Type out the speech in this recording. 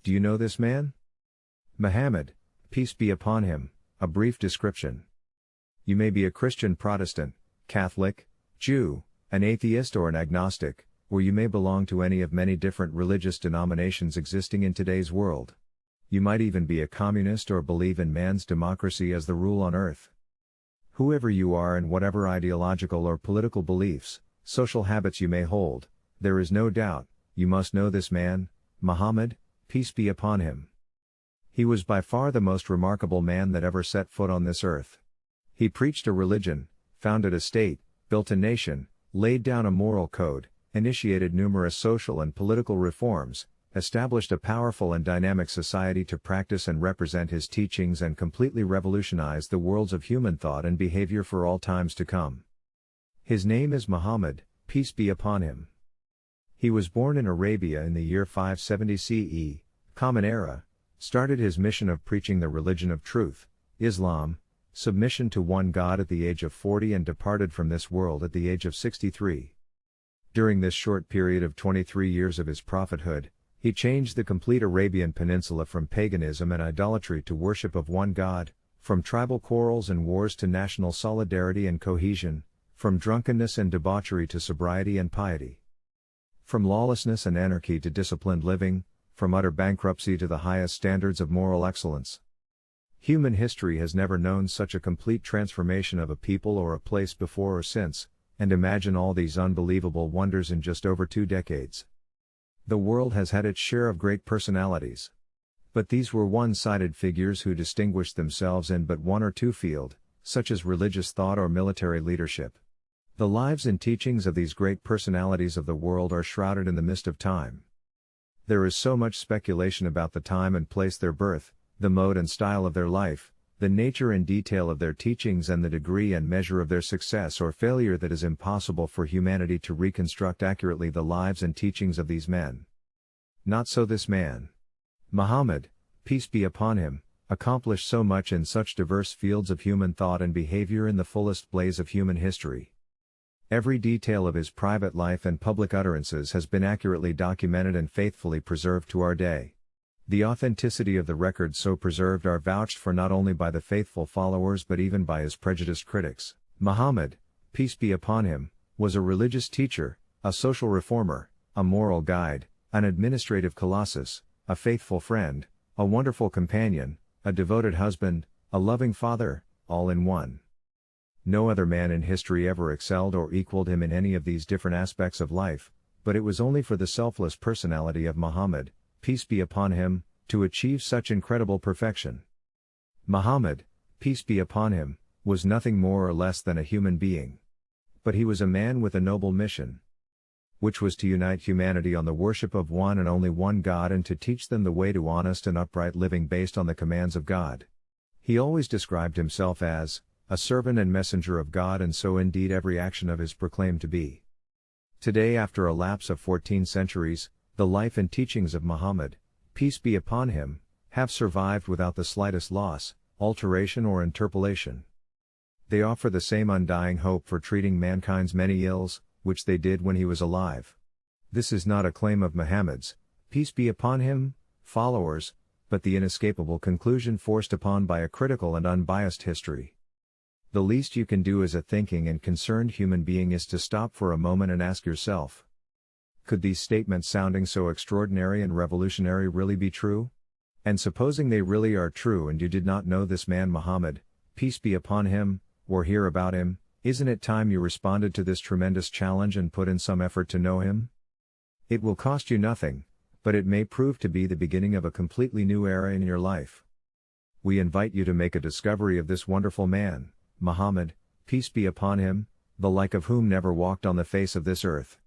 Do you know this man? Muhammad, peace be upon him, a brief description. You may be a Christian Protestant, Catholic, Jew, an atheist or an agnostic, or you may belong to any of many different religious denominations existing in today's world. You might even be a communist or believe in man's democracy as the rule on earth. Whoever you are and whatever ideological or political beliefs, social habits you may hold, there is no doubt, you must know this man, Muhammad, peace be upon him. He was by far the most remarkable man that ever set foot on this earth. He preached a religion, founded a state, built a nation, laid down a moral code, initiated numerous social and political reforms, established a powerful and dynamic society to practice and represent his teachings, and completely revolutionized the worlds of human thought and behavior for all times to come. His name is Muhammad, peace be upon him. He was born in Arabia in the year 570 CE, Common Era, started his mission of preaching the religion of truth, Islam, submission to one God at the age of 40, and departed from this world at the age of 63. During this short period of 23 years of his prophethood, he changed the complete Arabian Peninsula from paganism and idolatry to worship of one God, from tribal quarrels and wars to national solidarity and cohesion, from drunkenness and debauchery to sobriety and piety, from lawlessness and anarchy to disciplined living, from utter bankruptcy to the highest standards of moral excellence. Human history has never known such a complete transformation of a people or a place before or since, and imagine all these unbelievable wonders in just over 2 decades. The world has had its share of great personalities. But these were one-sided figures who distinguished themselves in but one or two field, such as religious thought or military leadership. The lives and teachings of these great personalities of the world are shrouded in the mist of time. There is so much speculation about the time and place their birth, the mode and style of their life, the nature and detail of their teachings, and the degree and measure of their success or failure that is impossible for humanity to reconstruct accurately the lives and teachings of these men. Not so this man. Muhammad, peace be upon him, accomplished so much in such diverse fields of human thought and behavior in the fullest blaze of human history. Every detail of his private life and public utterances has been accurately documented and faithfully preserved to our day. The authenticity of the records so preserved are vouched for not only by the faithful followers but even by his prejudiced critics. Muhammad, peace be upon him, was a religious teacher, a social reformer, a moral guide, an administrative colossus, a faithful friend, a wonderful companion, a devoted husband, a loving father, all in one. No other man in history ever excelled or equaled him in any of these different aspects of life, but it was only for the selfless personality of Muhammad, peace be upon him, to achieve such incredible perfection. Muhammad, peace be upon him, was nothing more or less than a human being. But he was a man with a noble mission, which was to unite humanity on the worship of one and only one God and to teach them the way to honest and upright living based on the commands of God. He always described himself as a servant and messenger of God, and so indeed every action of his proclaimed to be. Today, after a lapse of 14 centuries, the life and teachings of Muhammad, peace be upon him, have survived without the slightest loss, alteration or interpolation. They offer the same undying hope for treating mankind's many ills, which they did when he was alive. This is not a claim of Muhammad's, peace be upon him, followers, but the inescapable conclusion forced upon by a critical and unbiased history. The least you can do as a thinking and concerned human being is to stop for a moment and ask yourself, could these statements sounding so extraordinary and revolutionary really be true? And supposing they really are true and you did not know this man Muhammad, peace be upon him, or hear about him, isn't it time you responded to this tremendous challenge and put in some effort to know him? It will cost you nothing, but it may prove to be the beginning of a completely new era in your life. We invite you to make a discovery of this wonderful man, Muhammad, peace be upon him, the like of whom never walked on the face of this earth.